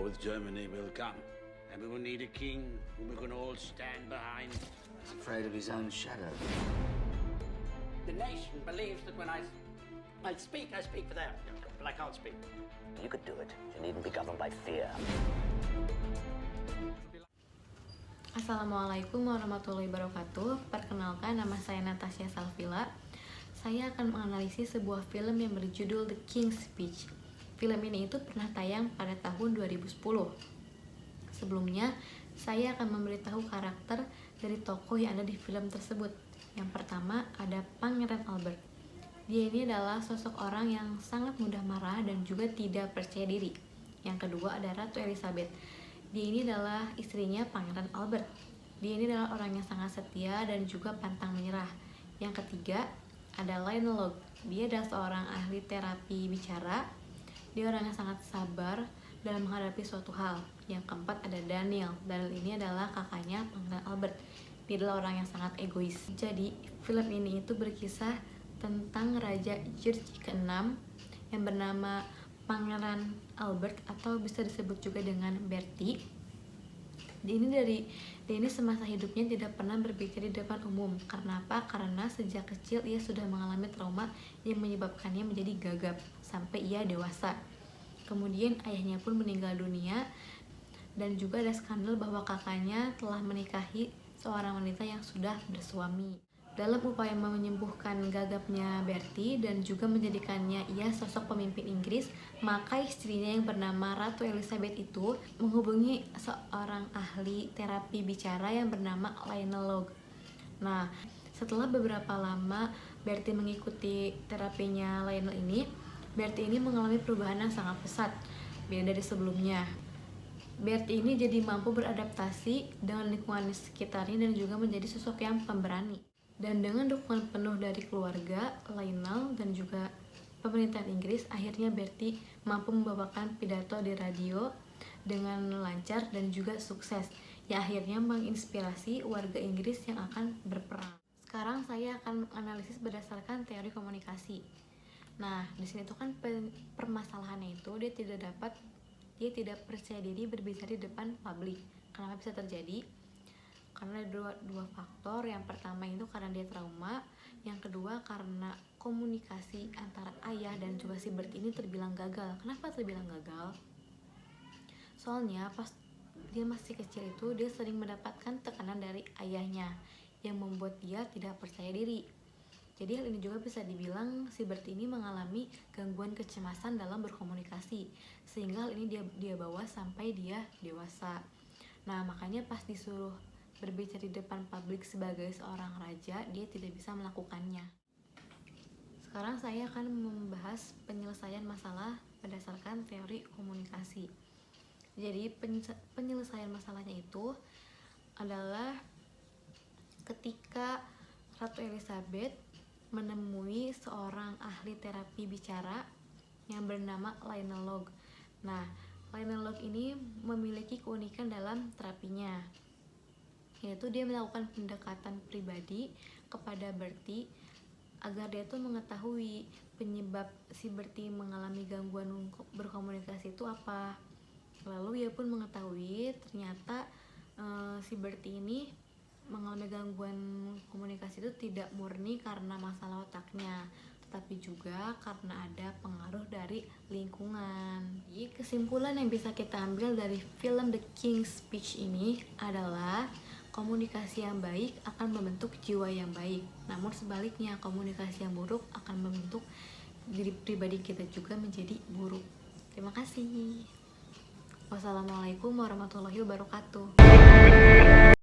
with Germany will come, and we will need a king whom we can all stand behind. He's afraid of his own shadow. The nation believes that when I speak for them, but I can't speak. You could do it. You needn't be governed by fear. Assalamualaikum warahmatullahi wabarakatuh. Perkenalkan, nama saya Natasha Salvila. Saya akan menganalisis sebuah film yang berjudul The King's Speech. Film ini itu pernah tayang pada tahun 2010. Sebelumnya, saya akan memberitahu karakter dari tokoh yang ada di film tersebut. Yang pertama ada Pangeran Albert. Dia ini adalah sosok orang yang sangat mudah marah dan juga tidak percaya diri. Yang kedua ada Ratu Elizabeth. Dia ini adalah istrinya Pangeran Albert. Dia ini adalah orang yang sangat setia dan juga pantang menyerah. Yang ketiga ada Lionel Logue. Dia adalah seorang ahli terapi bicara. Dia orang yang sangat sabar dalam menghadapi suatu hal. Yang keempat ada Daniel. Daniel ini adalah kakaknya Pangeran Albert. Dia adalah orang yang sangat egois. Jadi, film ini itu berkisah tentang Raja George ke-6 yang bernama Pangeran Albert atau bisa disebut juga dengan Bertie. Dia ini semasa hidupnya tidak pernah berbicara di depan umum. Karena apa? Karena sejak kecil ia sudah mengalami trauma yang menyebabkannya menjadi gagap sampai ia dewasa. Kemudian ayahnya pun meninggal dunia dan juga ada skandal bahwa kakaknya telah menikahi seorang wanita yang sudah bersuami. Dalam upaya menyembuhkan gagapnya Bertie dan juga menjadikannya ia sosok pemimpin Inggris, maka istrinya yang bernama Ratu Elizabeth itu menghubungi seorang ahli terapi bicara yang bernama Lionel Logue. Nah, setelah beberapa lama Bertie mengikuti terapinya Lionel ini, Bertie ini mengalami perubahan yang sangat pesat, beda dari sebelumnya. Bertie ini jadi mampu beradaptasi dengan lingkungan sekitarnya dan juga menjadi sosok yang pemberani. Dan dengan dukungan penuh dari keluarga, Lionel dan juga pemerintahan Inggris, akhirnya Bertie mampu membawakan pidato di radio dengan lancar dan juga sukses, yang akhirnya menginspirasi warga Inggris yang akan berperang. Sekarang saya akan menganalisis berdasarkan teori komunikasi. Nah, di sini tuh kan permasalahannya itu dia tidak percaya diri berbicara di depan publik. Kenapa bisa terjadi? Karena ada dua faktor. Yang pertama itu karena dia trauma, yang kedua karena komunikasi antara ayah dan juga si Bert ini terbilang gagal. Kenapa terbilang gagal? Soalnya pas dia masih kecil itu dia sering mendapatkan tekanan dari ayahnya yang membuat dia tidak percaya diri. Jadi hal ini juga bisa dibilang si Bert ini mengalami gangguan kecemasan dalam berkomunikasi, sehingga hal ini dia bawa sampai dia dewasa. Nah, makanya pas disuruh berbicara di depan publik sebagai seorang raja, dia tidak bisa melakukannya. Sekarang saya akan membahas penyelesaian masalah berdasarkan teori komunikasi. Jadi penyelesaian masalahnya itu adalah ketika Ratu Elizabeth menemui seorang ahli terapi bicara yang bernama Lionel Logue. Nah, Lionel Logue ini memiliki keunikan dalam terapinya, yaitu dia melakukan pendekatan pribadi kepada Bertie agar dia tuh mengetahui penyebab si Bertie mengalami gangguan berkomunikasi itu apa. Lalu ia pun mengetahui ternyata si Bertie ini mengalami gangguan komunikasi itu tidak murni karena masalah otaknya, tetapi juga karena ada pengaruh dari lingkungan. Jadi kesimpulan yang bisa kita ambil dari film The King's Speech ini adalah komunikasi yang baik akan membentuk jiwa yang baik, namun sebaliknya komunikasi yang buruk akan membentuk diri pribadi kita juga menjadi buruk. Terima kasih. Wassalamualaikum warahmatullahi wabarakatuh.